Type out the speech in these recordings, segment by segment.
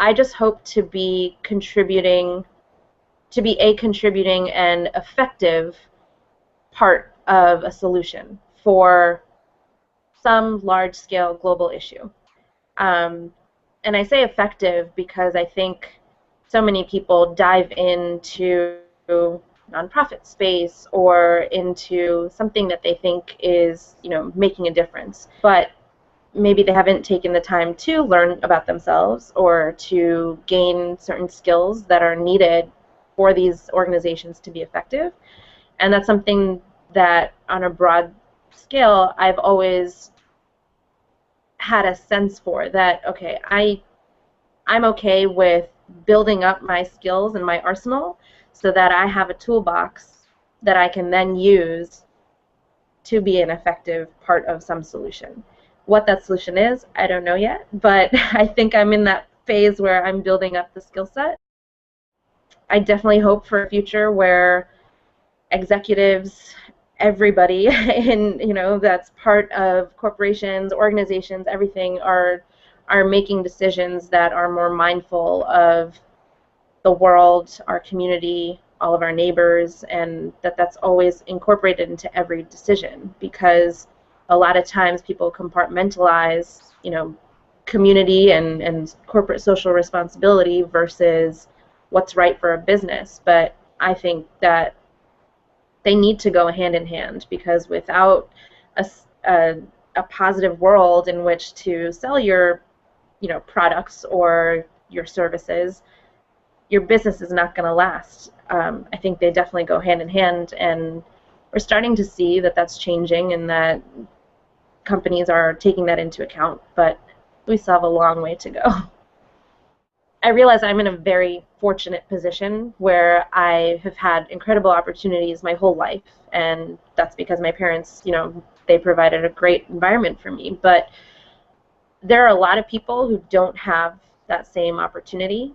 I just hope to be a contributing and effective part of a solution for some large-scale global issue. And I say effective because I think so many people dive into nonprofit space or into something that they think is, making a difference. But maybe they haven't taken the time to learn about themselves or to gain certain skills that are needed for these organizations to be effective. And that's something that on a broad scale I've always had a sense for, that okay, I'm okay with building up my skills and my arsenal so that I have a toolbox that I can then use to be an effective part of some solution. What that solution is, I don't know yet, but I think I'm in that phase where I'm building up the skill set. I definitely hope for a future where executives, everybody that's part of corporations, organizations, everything are making decisions that are more mindful of the world, our community, all of our neighbors, and that's always incorporated into every decision, because a lot of times people compartmentalize, community and corporate social responsibility versus what's right for a business. But I think that they need to go hand in hand, because without a positive world in which to sell your products or your services, your business is not going to last. I think they definitely go hand in hand, and we're starting to see that that's changing and that companies are taking that into account, but we still have a long way to go. I realize I'm in a very fortunate position where I have had incredible opportunities my whole life, and that's because my parents, they provided a great environment for me. But there are a lot of people who don't have that same opportunity,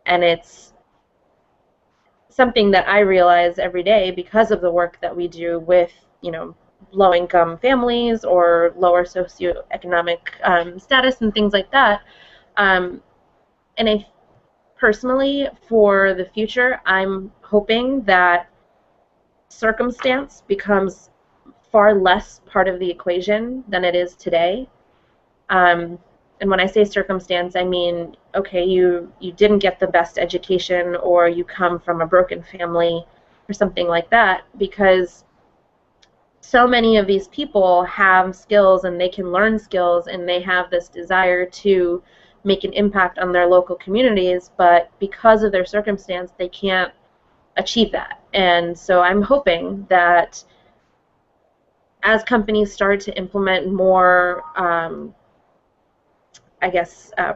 and it's something that I realize every day because of the work that we do with, low-income families or lower socioeconomic status and things like that. And I personally, for the future, I'm hoping that circumstance becomes far less part of the equation than it is today. And when I say circumstance, I mean, okay, you didn't get the best education, or you come from a broken family or something like that, because so many of these people have skills and they can learn skills and they have this desire to make an impact on their local communities, but because of their circumstance, they can't achieve that. And so I'm hoping that as companies start to implement more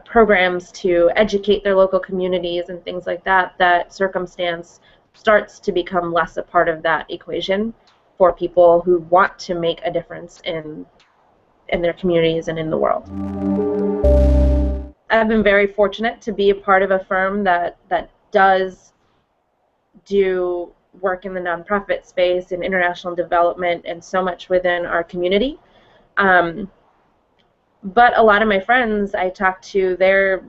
programs to educate their local communities and things like that, that circumstance starts to become less a part of that equation for people who want to make a difference in their communities and in the world. I've been very fortunate to be a part of a firm that does do work in the nonprofit space and international development and so much within our community. But a lot of my friends I talk to, their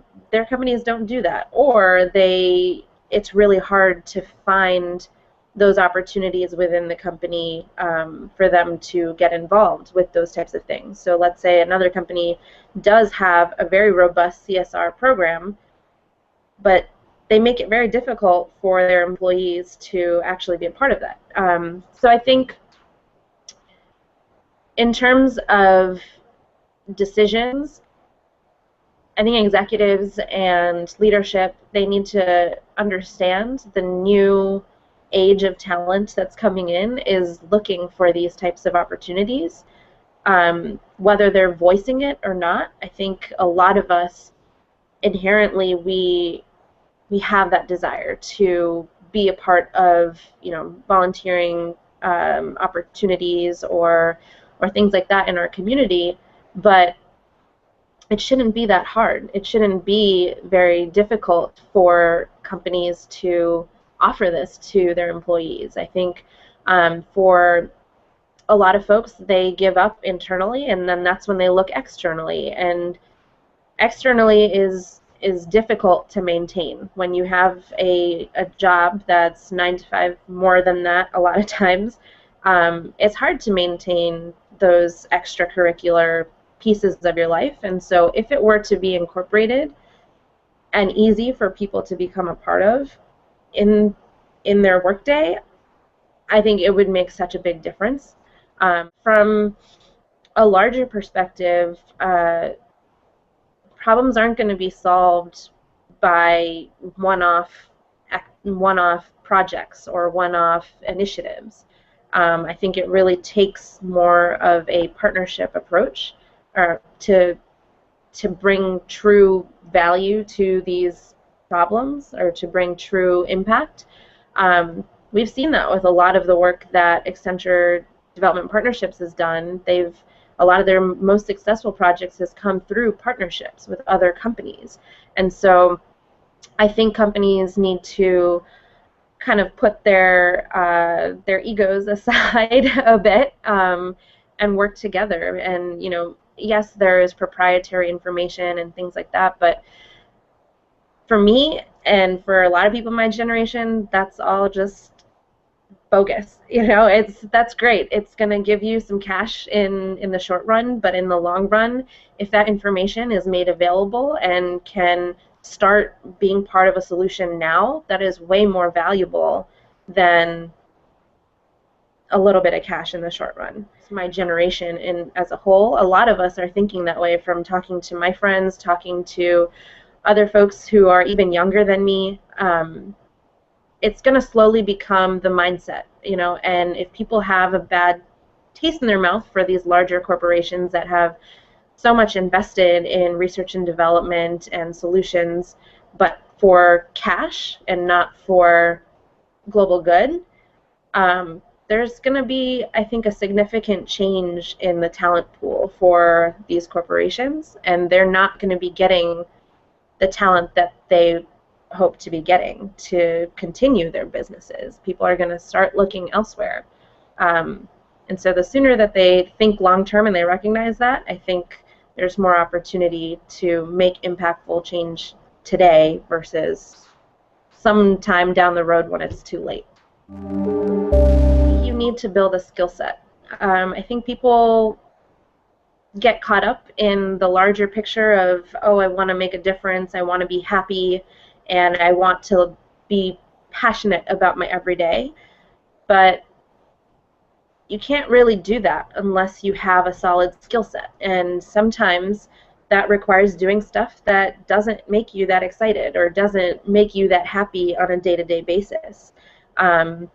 companies don't do that, or it's really hard to find those opportunities within the company for them to get involved with those types of things. So let's say another company does have a very robust CSR program, but they make it very difficult for their employees to actually be a part of that. So I think in terms of decisions, I think executives and leadership, they need to understand the new age of talent that's coming in is looking for these types of opportunities, whether they're voicing it or not. I think a lot of us inherently we have that desire to be a part of volunteering opportunities or things like that in our community, but it shouldn't be that hard. It shouldn't be very difficult for companies to offer this to their employees. I think for a lot of folks, they give up internally, and then that's when they look externally. And externally is is difficult to maintain. When you have a job that's 9 to 5, more than that a lot of times, it's hard to maintain those extracurricular pieces of your life. And so if it were to be incorporated and easy for people to become a part of in their workday, I think it would make such a big difference. From a larger perspective, problems aren't going to be solved by one-off projects or one-off initiatives. I think it really takes more of a partnership approach to bring true value to these problems, or to bring true impact. We've seen that with a lot of the work that Accenture Development Partnerships has done. A lot of their most successful projects has come through partnerships with other companies. And so I think companies need to kind of put their egos aside a bit, and work together. And, yes, there is proprietary information and things like that, but for me and for a lot of people in my generation, that's all just bogus. That's great. It's going to give you some cash in the short run, but in the long run, if that information is made available and can start being part of a solution now, that is way more valuable than a little bit of cash in the short run. My generation, and as a whole, a lot of us are thinking that way, from talking to my friends, talking to other folks who are even younger than me. It's going to slowly become the mindset, and if people have a bad taste in their mouth for these larger corporations that have so much invested in research and development and solutions, but for cash and not for global good, there's going to be, I think, a significant change in the talent pool for these corporations, and they're not going to be getting the talent that they hope to be getting to continue their businesses. People are going to start looking elsewhere. And so the sooner that they think long-term and they recognize that, I think there's more opportunity to make impactful change today versus sometime down the road when it's too late. You need to build a skill set. I think people get caught up in the larger picture of, oh, I want to make a difference, I want to be happy, and I want to be passionate about my everyday. But you can't really do that unless you have a solid skill set. And sometimes that requires doing stuff that doesn't make you that excited or doesn't make you that happy on a day-to-day basis. And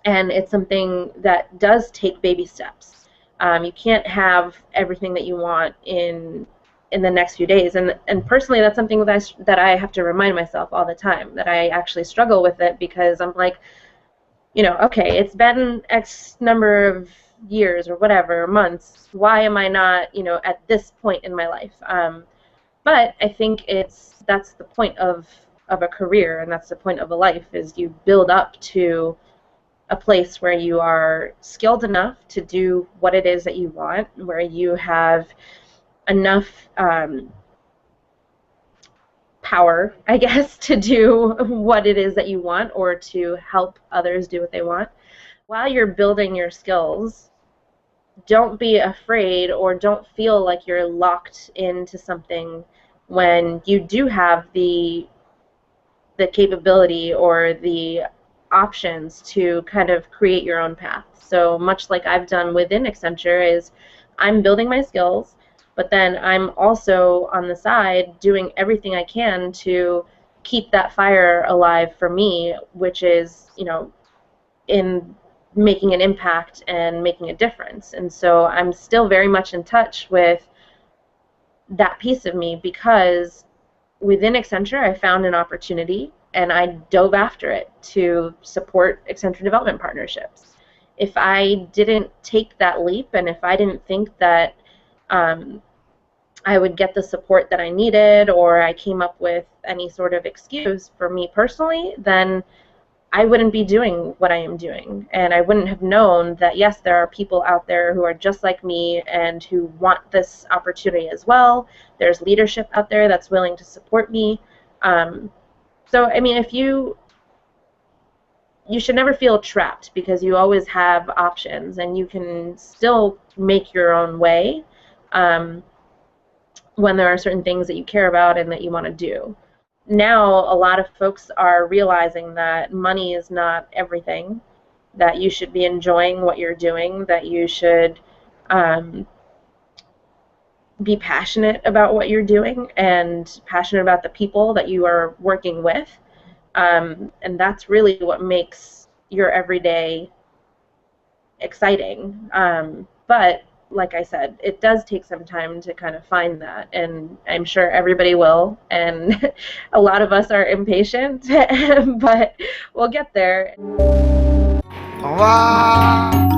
it's something that does take baby steps. You can't have everything that you want in the next few days. And personally, that's something that I have to remind myself all the time, that I actually struggle with it, because I'm like, okay, it's been X number of years or whatever, months. Why am I not, at this point in my life? But I think that's the point of a career, and that's the point of a life, is you build up to a place where you are skilled enough to do what it is that you want, where you have enough power, I guess, to do what it is that you want, or to help others do what they want. While you're building your skills, don't be afraid or don't feel like you're locked into something when you do have the capability or the options to kind of create your own path. So much like I've done within Accenture, is I'm building my skills, but then I'm also on the side doing everything I can to keep that fire alive for me, which is, in making an impact and making a difference. And so I'm still very much in touch with that piece of me, because within Accenture I found an opportunity and I dove after it to support Accenture Development Partnerships. If I didn't take that leap, and if I didn't think that I would get the support that I needed, or I came up with any sort of excuse for me personally, then I wouldn't be doing what I am doing. And I wouldn't have known that, yes, there are people out there who are just like me and who want this opportunity as well. There's leadership out there that's willing to support me. So, I mean, you should never feel trapped, because you always have options and you can still make your own way when there are certain things that you care about and that you want to do. Now, a lot of folks are realizing that money is not everything, that you should be enjoying what you're doing, that you should be passionate about what you're doing and passionate about the people that you are working with. And that's really what makes your everyday exciting. But like I said, it does take some time to kind of find that, and I'm sure everybody will, and a lot of us are impatient, but we'll get there. Wow.